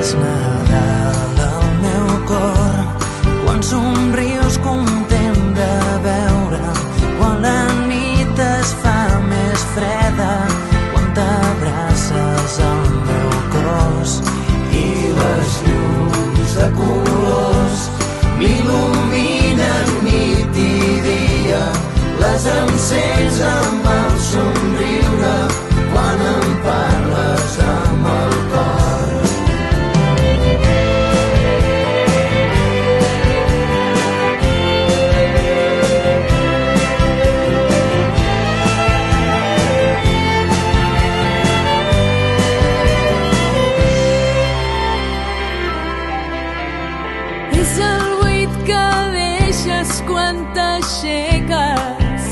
és Nadal al meu cor, quan somrius content de veure, quan la nit es fa més freda, quan t'abraces al meu cos i les llums de colors m'il·luminen nit i dia, les encens amb el somriure quan em parles amb el cor. És el buit que deixes quan t'aixeques,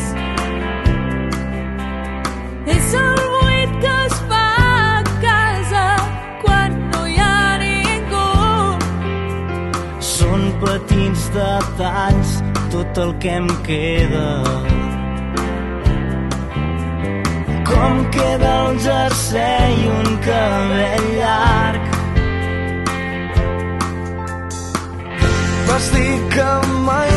és el buit que es fa a casa quan no hi ha ningú. Són petits detalls tot el que em queda, com queda el jersei i un cabell llarg. Vas dir que mai